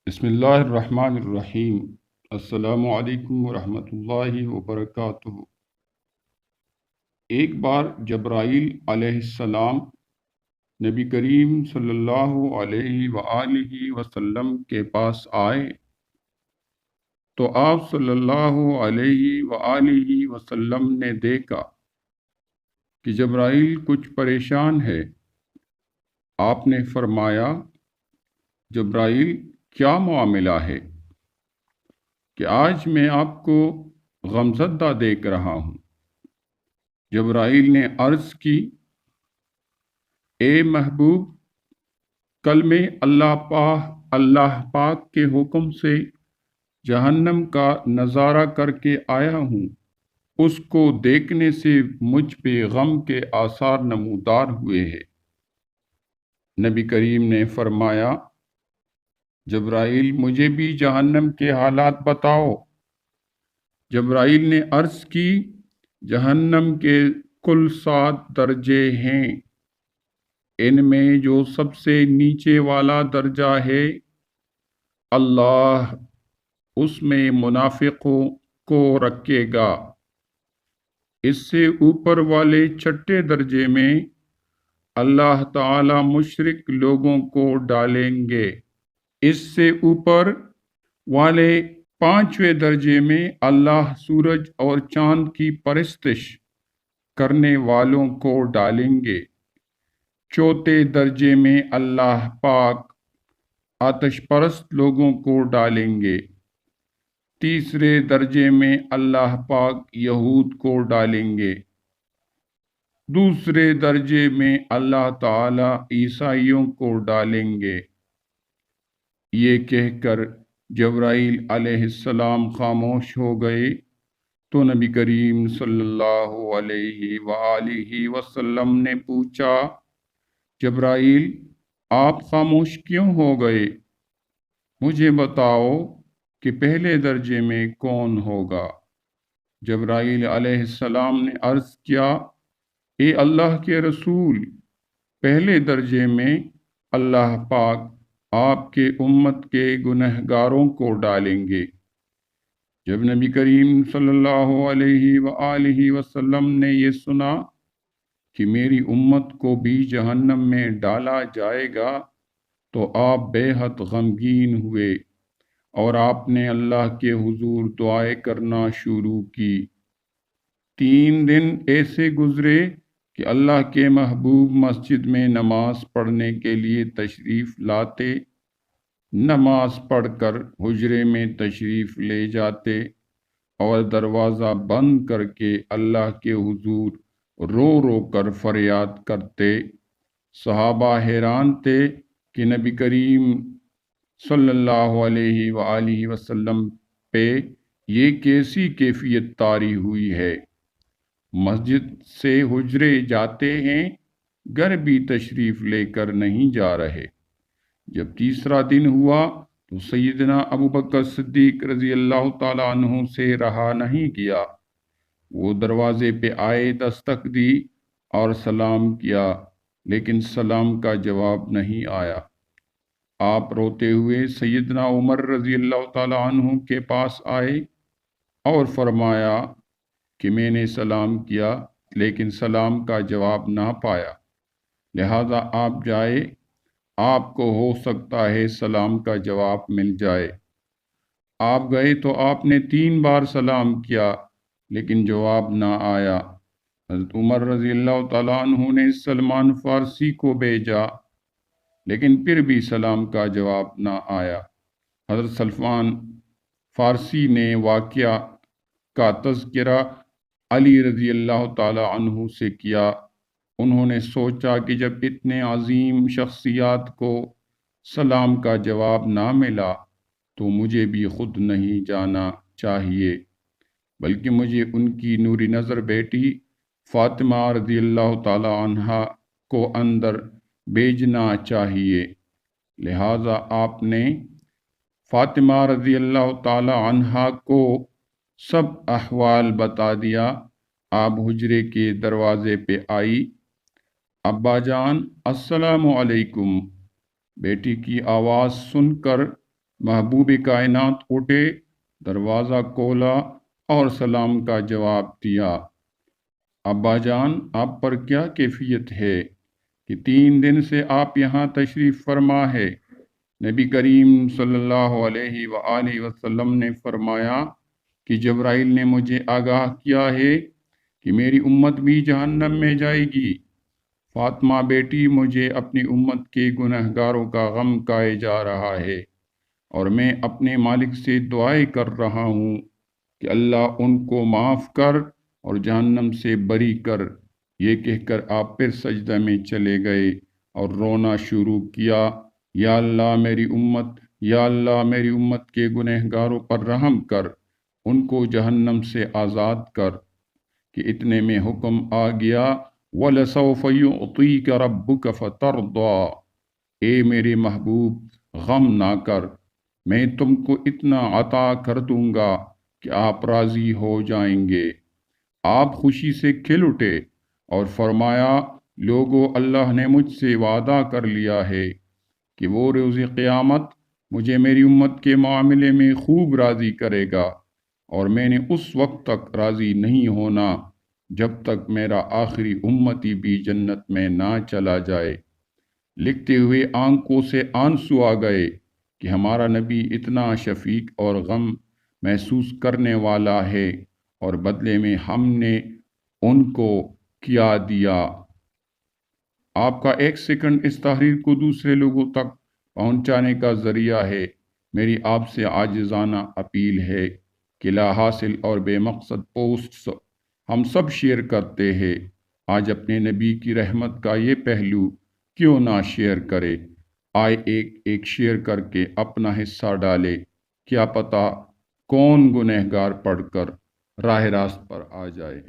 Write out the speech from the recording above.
بسم اللہ الرحمن الرحیم۔ السلام علیکم ورحمۃ اللہ وبرکاتہ۔ ایک بار جبرائیل علیہ السلام نبی کریم صلی اللہ علیہ وآلہ وسلم کے پاس آئے تو آپ صلی اللہ علیہ وآلہ وسلم نے دیکھا کہ جبرائیل کچھ پریشان ہے۔ آپ نے فرمایا، جبرائیل کیا معاملہ ہے کہ آج میں آپ کو غمزدہ دیکھ رہا ہوں؟ جبرائیل نے عرض کی، اے محبوب، کل میں اللہ پاک کے حکم سے جہنم کا نظارہ کر کے آیا ہوں۔ اس کو دیکھنے سے مجھ پہ غم کے آثار نمودار ہوئے ہیں۔ نبی کریم نے فرمایا، جبرائیل مجھے بھی جہنم کے حالات بتاؤ۔ جبرائیل نے عرض کی، جہنم کے کل 7 درجے ہیں۔ ان میں جو سب سے نیچے والا درجہ ہے، اللہ اس میں منافقوں کو رکھے گا۔ اس سے اوپر والے چھٹے درجے میں اللہ تعالی مشرک لوگوں کو ڈالیں گے۔ اس سے اوپر والے 5ویں درجے میں اللہ سورج اور چاند کی پرستش کرنے والوں کو ڈالیں گے۔ چوتھے درجے میں اللہ پاک آتش پرست لوگوں کو ڈالیں گے۔ تیسرے درجے میں اللہ پاک یہود کو ڈالیں گے۔ دوسرے درجے میں اللہ تعالی عیسائیوں کو ڈالیں گے۔ یہ کہہ کر جبرائیل علیہ السلام خاموش ہو گئے تو نبی کریم صلی اللہ علیہ وآلہ وسلم نے پوچھا، جبرائیل آپ خاموش کیوں ہو گئے؟ مجھے بتاؤ کہ پہلے درجے میں کون ہوگا؟ جبرائیل علیہ السلام نے عرض کیا، اے اللہ کے رسول، پہلے درجے میں اللہ پاک آپ کے امت کے گنہگاروں کو ڈالیں گے۔ جب نبی کریم صلی اللہ علیہ وآلہ وسلم نے یہ سنا کہ میری امت کو بھی جہنم میں ڈالا جائے گا تو آپ بے حد غمگین ہوئے اور آپ نے اللہ کے حضور دعائیں کرنا شروع کی۔ 3 دن ایسے گزرے کہ اللہ کے محبوب مسجد میں نماز پڑھنے کے لیے تشریف لاتے، نماز پڑھ کر حجرے میں تشریف لے جاتے اور دروازہ بند کر کے اللہ کے حضور رو رو کر فریاد کرتے۔ صحابہ حیران تھے کہ نبی کریم صلی اللہ علیہ وآلہ وسلم پہ یہ کیسی کیفیت طاری ہوئی ہے۔ مسجد سے حجرے جاتے ہیں، گھر بھی تشریف لے کر نہیں جا رہے۔ جب تیسرا دن ہوا تو سیدنا ابوبکر صدیق رضی اللہ تعالیٰ عنہ سے رہا نہیں گیا۔ وہ دروازے پہ آئے، دستک دی اور سلام کیا، لیکن سلام کا جواب نہیں آیا۔ آپ روتے ہوئے سیدنا عمر رضی اللہ تعالیٰ عنہ کے پاس آئے اور فرمایا کہ میں نے سلام کیا لیکن سلام کا جواب نہ پایا، لہذا آپ جائے، آپ کو ہو سکتا ہے سلام کا جواب مل جائے۔ آپ گئے تو آپ نے 3 بار سلام کیا لیکن جواب نہ آیا۔ حضرت عمر رضی اللہ تعالیٰ عنہ نے سلمان فارسی کو بھیجا لیکن پھر بھی سلام کا جواب نہ آیا۔ حضرت سلمان فارسی نے واقعہ کا تذکرہ علی رضی اللہ تعالیٰ عنہ سے کیا۔ انہوں نے سوچا کہ جب اتنے عظیم شخصیات کو سلام کا جواب نہ ملا تو مجھے بھی خود نہیں جانا چاہیے، بلکہ مجھے ان کی نوری نظر بیٹی فاطمہ رضی اللہ تعالیٰ عنہا کو اندر بھیجنا چاہیے۔ لہٰذا آپ نے فاطمہ رضی اللہ تعالیٰ عنہا کو سب احوال بتا دیا۔ آپ حجرے کے دروازے پہ آئی، ابا جان السلام علیکم۔ بیٹی کی آواز سن کر محبوب کائنات اٹھے، دروازہ کھولا اور سلام کا جواب دیا۔ ابا جان، آپ پر کیا کیفیت ہے کہ 3 دن سے آپ یہاں تشریف فرما ہے؟ نبی کریم صلی اللہ علیہ وآلہ وسلم نے فرمایا کہ جبرائیل نے مجھے آگاہ کیا ہے کہ میری امت بھی جہنم میں جائے گی۔ فاطمہ بیٹی، مجھے اپنی امت کے گنہگاروں کا غم کائے جا رہا ہے، اور میں اپنے مالک سے دعائیں کر رہا ہوں کہ اللہ ان کو معاف کر اور جہنم سے بری کر۔ یہ کہہ کر آپ پھر سجدہ میں چلے گئے اور رونا شروع کیا، یا اللہ میری امت، یا اللہ میری امت کے گنہگاروں پر رحم کر، ان کو جہنم سے آزاد کر۔ کہ اتنے میں حکم آ گیا، وَلَسَوْفَ يُعْطِيكَ رَبُّكَ فَتَرْضَىٰ، اے میرے محبوب غم نہ کر، میں تم کو اتنا عطا کر دوں گا کہ آپ راضی ہو جائیں گے۔ آپ خوشی سے کھل اٹھے اور فرمایا، لوگو، اللہ نے مجھ سے وعدہ کر لیا ہے کہ وہ روز قیامت مجھے میری امت کے معاملے میں خوب راضی کرے گا، اور میں نے اس وقت تک راضی نہیں ہونا جب تک میرا آخری امتی بھی جنت میں نہ چلا جائے۔ لکھتے ہوئے آنکھوں سے آنسو آ گئے کہ ہمارا نبی اتنا شفیق اور غم محسوس کرنے والا ہے، اور بدلے میں ہم نے ان کو کیا دیا۔ آپ کا 1 سیکنڈ اس تحریر کو دوسرے لوگوں تک پہنچانے کا ذریعہ ہے۔ میری آپ سے عاجزانہ اپیل ہے کہ لا حاصل اور بے مقصد پوسٹس ہم سب شیئر کرتے ہیں، آج اپنے نبی کی رحمت کا یہ پہلو کیوں نہ شیئر کرے؟ آئے ایک ایک شیئر کر کے اپنا حصہ ڈالے، کیا پتہ کون گنہگار پڑھ کر راہ راست پر آ جائے۔